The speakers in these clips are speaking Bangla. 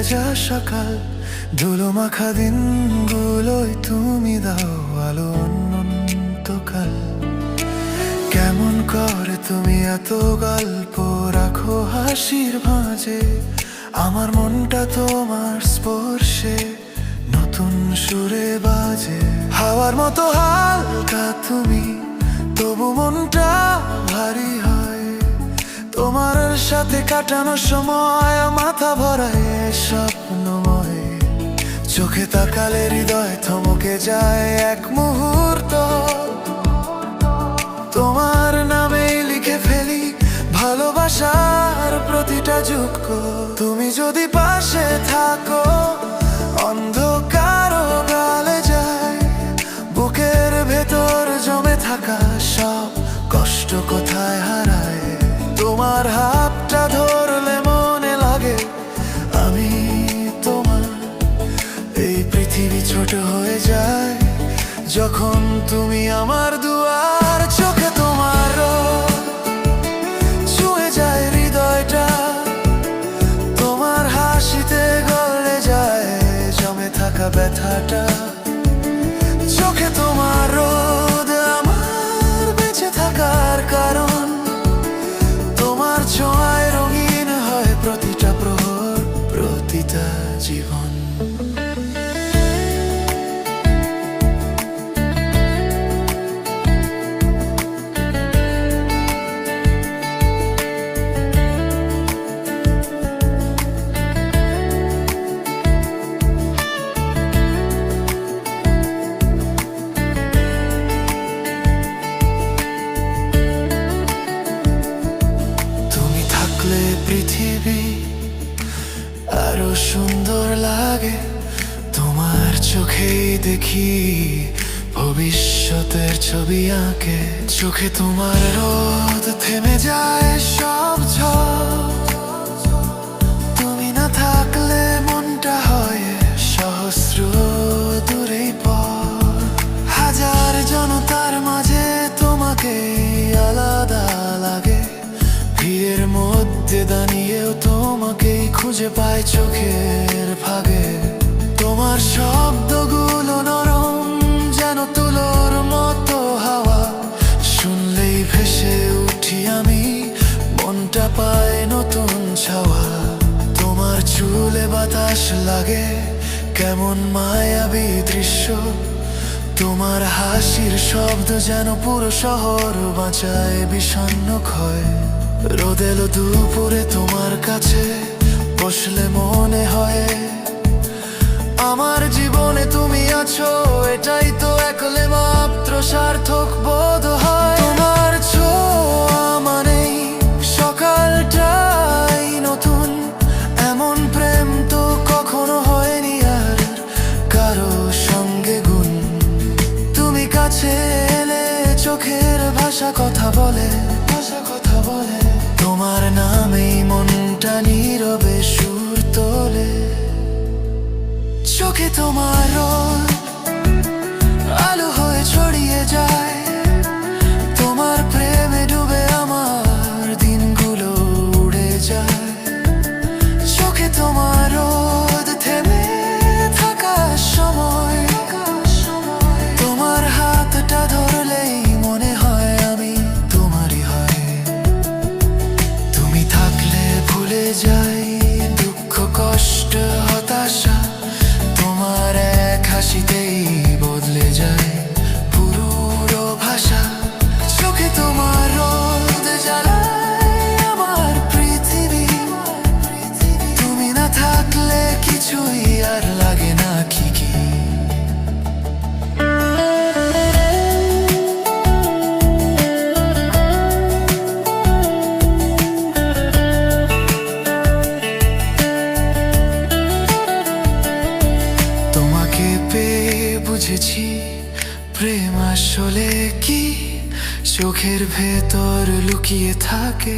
ভেজা সকাল, ধুলো মাখা দিনগুলোই তুমি দাও আলো অনন্তকাল। কেমন করে তুমি এত গল্প রাখো হাসির ভাঁজে, আমার মনটা তোমার স্পর্শে নতুন সুরে বাজে। হাওয়ার মতো হালকা তুমি, তবু মনটা ভারী হয়। তোমার সাথে কাটানো সময় মাথা ভরায় স্বপ্নময়। চোখে তাকালে হৃদয় থমকে যায় এক মুহূর্ত, তোমার নামেই লিখে ফেলি ভালোবাসার প্রতিটা যুগ। তুমি যদি পাশে থাকো অন্ধকার গালে যায়, বুকের ভেতর জমে থাকা সব কষ্ট কোথায় হারায়। তোমার হাতটা ধরলে মনে লাগে আমি তোমার, এই পৃথিবী ছোট হয়ে যায় যখন তুমি আমার দুয়ার। চোখে তোমার রোদ ছুঁয়ে যায় হৃদয়টা, তোমার হাসিতে গলে যায় জমে থাকা ব্যথাটা। চোখে তোমার রোদ আমার বেঁচে থাকার কারণ, তোমার ছোঁয়ায় রঙিন হয় প্রতিটা প্রহর, প্রতিটা জীবন। পৃথিবী আরো সুন্দর লাগে, তোমার চোখেই দেখি ভবিষ্যতের ছবি আঁকে। চোখে তোমার রোদ থেমে যায় সব ঝড়, তুমি না থাকলে মনটা হয় সহস্র দূরেই পর। হাজার জনতার মাঝে তোমাকে আলাদা লাগে, ভিড়ের মধ্যে দাঁড়িয়েও তোমাকেই খুঁজে পাই চোখের ফাঁকে। তোমার শব্দগুলো নরম যেন তুলোর মতো হাওয়া, শুনলেই ভেসে উঠি আমি, মনটা পায় নতুন ছাওয়া। তোমার চুলে বাতাস লাগে কেমন মায়াবী দৃশ্য, তোমার হাসির শব্দ যেন পুরো শহর বাঁচায় বিষণ্ণ ক্ষয়। রোদেলো দুপুরে তোমার কাছে বসলে মনে হয় আমার জীবনে তুমি আছো, এটাই তো একলে মাত্র সার্থক বোধ হয়। তোমার ছোঁয়া মানেই সকালটাই নতুন, এমন প্রেম তো কখনো হয়নি আর কারো সঙ্গে গুণ। তুমি কাছে এলে চোখের ভাষা কথা বলে, তোমার নামেই মনটা নীরবে সুর তোলে। চোখে তোমার রোদ আলো হয়ে ছড়িয়ে যায়, তোমার প্রেমে ডুবে আমার দিনগুলো উড়ে যায়। চোখে তোমার রোদ থেমে থাকা সময়, তোমার হাতটা ধরলেই মনে হয় আমি তোমারই হয়। তুমি থাকলে ভুলে যাই দুঃখ কষ্ট হতাশা, তোমার এক হাসিতেই বদলে যায় পুরো ভাষা। চোখে তোমার রোদ জ্বালায় আমার পৃথিবী, তুমি না থাকলে কিছুই আর লাগে না কি কি। বুঝেছি প্রেম আসলে কি, চোখের ভেতর লুকিয়ে থাকে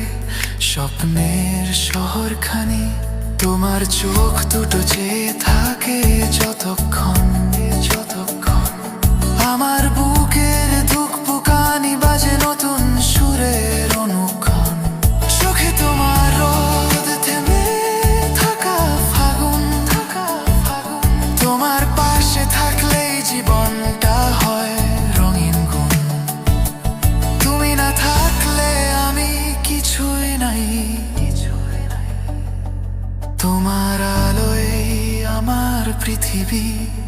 স্বপ্নের শহরখানি। তোমার চোখ দুটো চেয়ে থাকে যতক্ষণ আমার বুকের ধুকপুকানি বাজে নতুন সুরের অনুক্ষণ। চোখে তোমার রোদ থেমে থাকা ফাগুন, থাকবি।